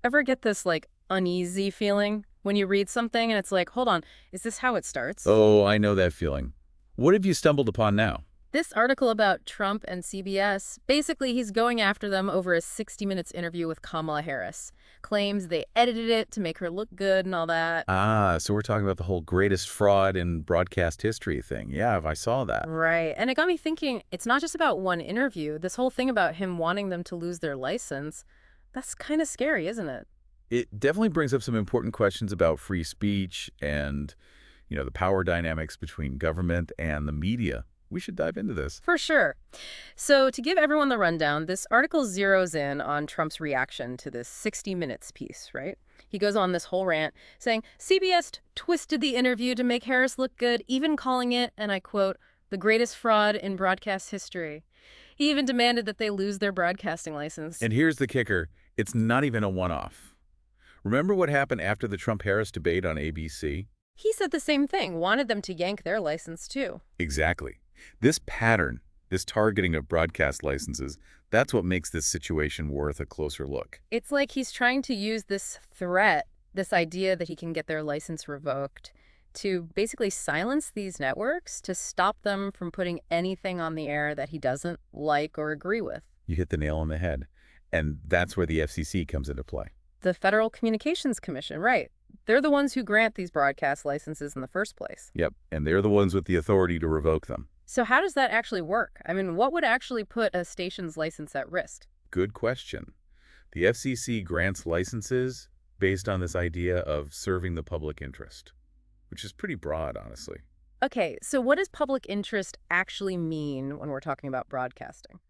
Ever get this, like, uneasy feeling when you read something and it's like, hold on, is this how it starts? Oh, I know that feeling. What have you stumbled upon now? This article about Trump and CBS, basically, he's going after them over a 60 Minutes interview with Kamala Harris. Claims they edited it to make her look good and all that. Ah, so we're talking about the whole greatest fraud in broadcast history thing. Yeah, I saw that. Right. And it got me thinking, it's not just about one interview. This whole thing about him wanting them to lose their license, that's kind of scary, isn't it? It definitely brings up some important questions about free speech and, the power dynamics between government and the media. We should dive into this. For sure. So, to give everyone the rundown, this article zeroes in on Trump's reaction to this 60 Minutes piece, right? He goes on this whole rant saying CBS twisted the interview to make Harris look good, even calling it, and I quote, the greatest fraud in broadcast history. He even demanded that they lose their broadcasting license. And here's the kicker. It's not even a one-off. Remember what happened after the Trump-Harris debate on ABC? He said the same thing, wanted them to yank their license too. Exactly. This pattern, this targeting of broadcast licenses, that's what makes this situation worth a closer look. It's like he's trying to use this threat, this idea that he can get their license revoked, to basically silence these networks, to stop them from putting anything on the air that he doesn't like or agree with. You hit the nail on the head. And that's where the FCC comes into play. The Federal Communications Commission, right. They're the ones who grant these broadcast licenses in the first place. Yep, and they're the ones with the authority to revoke them. So how does that actually work? I mean, what would actually put a station's license at risk? Good question. The FCC grants licenses based on this idea of serving the public interest, which is pretty broad, honestly. Okay, so what does public interest actually mean when we're talking about broadcasting?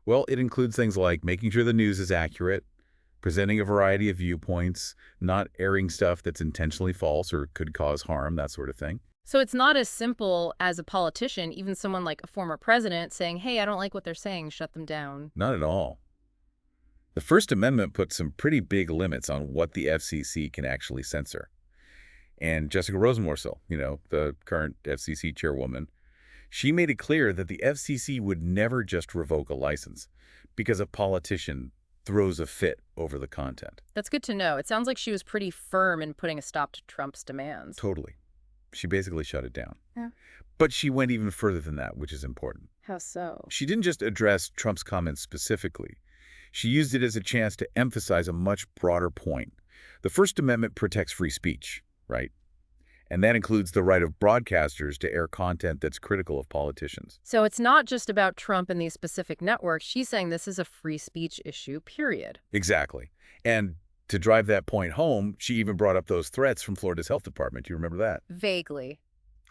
Well, it includes things like making sure the news is accurate, presenting a variety of viewpoints, not airing stuff that's intentionally false or could cause harm, that sort of thing. So it's not as simple as a politician, even someone like a former president, saying, hey, I don't like what they're saying, shut them down. Not at all. The First Amendment puts some pretty big limits on what the FCC can actually censor. And Jessica Rosenworcel, the current FCC chairwoman, she made it clear that the FCC would never just revoke a license because a politician throws a fit over the content. That's good to know. It sounds like she was pretty firm in putting a stop to Trump's demands. Totally. She basically shut it down. Yeah. But she went even further than that, which is important. How so? She didn't just address Trump's comments specifically. She used it as a chance to emphasize a much broader point. The First Amendment protects free speech, right? And that includes the right of broadcasters to air content that's critical of politicians. So it's not just about Trump and these specific networks. She's saying this is a free speech issue, period. Exactly. And to drive that point home, she even brought up those threats from Florida's health department. Do you remember that? Vaguely.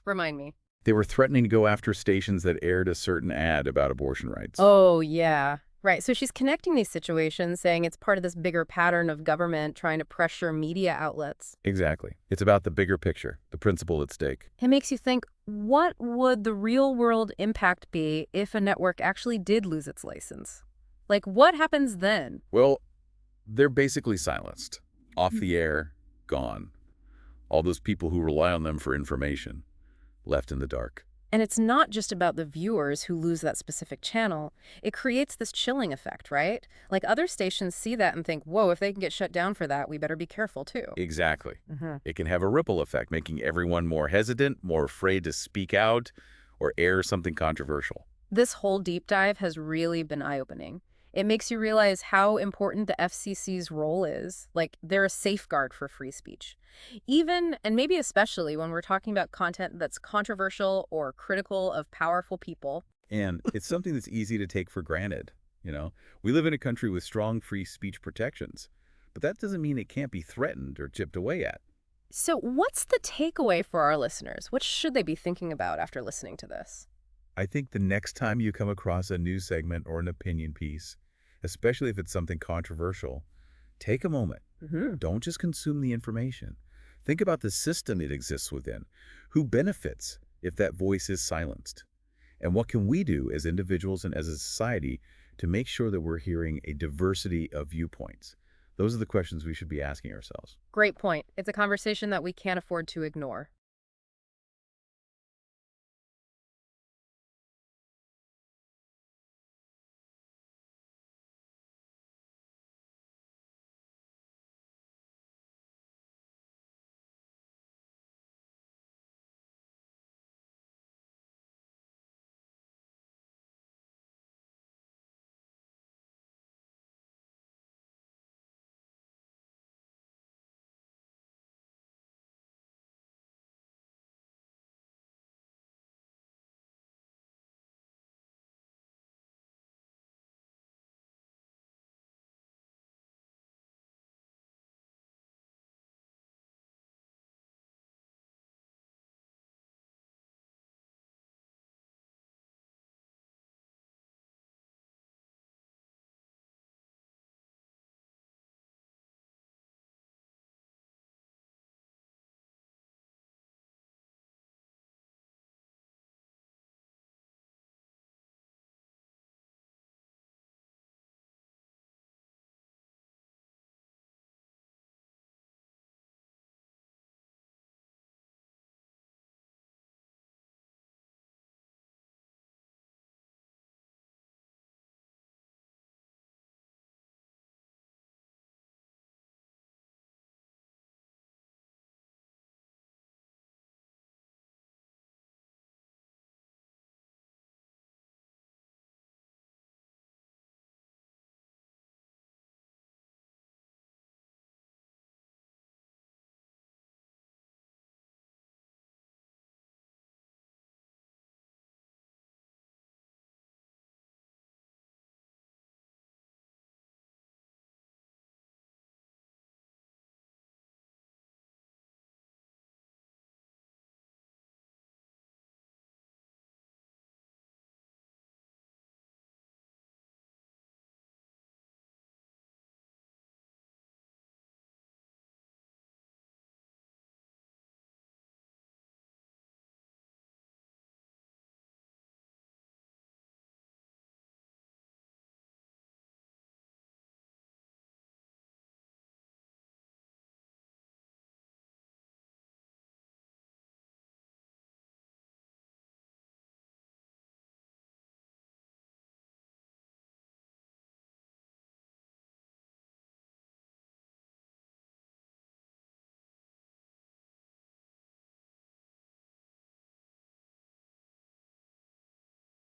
Remind me. They were threatening to go after stations that aired a certain ad about abortion rights. Oh, yeah. Right. So she's connecting these situations, saying it's part of this bigger pattern of government trying to pressure media outlets. Exactly. It's about the bigger picture, the principle at stake. It makes you think, what would the real world impact be if a network actually did lose its license? Like, what happens then? Well, they're basically silenced, off the air, gone. All those people who rely on them for information, left in the dark. And it's not just about the viewers who lose that specific channel. It creates this chilling effect, right? Like other stations see that and think, whoa, if they can get shut down for that, we better be careful too. Exactly. Hmm. It can have a ripple effect, making everyone more hesitant, more afraid to speak out or air something controversial. This whole deep dive has really been eye-opening. It makes you realize how important the FCC's role is. Like, they're a safeguard for free speech. Even, and maybe especially, when we're talking about content that's controversial or critical of powerful people. And it's something that's easy to take for granted. We live in a country with strong free speech protections, but that doesn't mean it can't be threatened or chipped away at. So what's the takeaway for our listeners? What should they be thinking about after listening to this? I think the next time you come across a news segment or an opinion piece, especially if it's something controversial, take a moment. Hmm. Don't just consume the information. Think about the system it exists within. Who benefits if that voice is silenced? And what can we do as individuals and as a society to make sure that we're hearing a diversity of viewpoints? Those are the questions we should be asking ourselves. Great point. It's a conversation that we can't afford to ignore.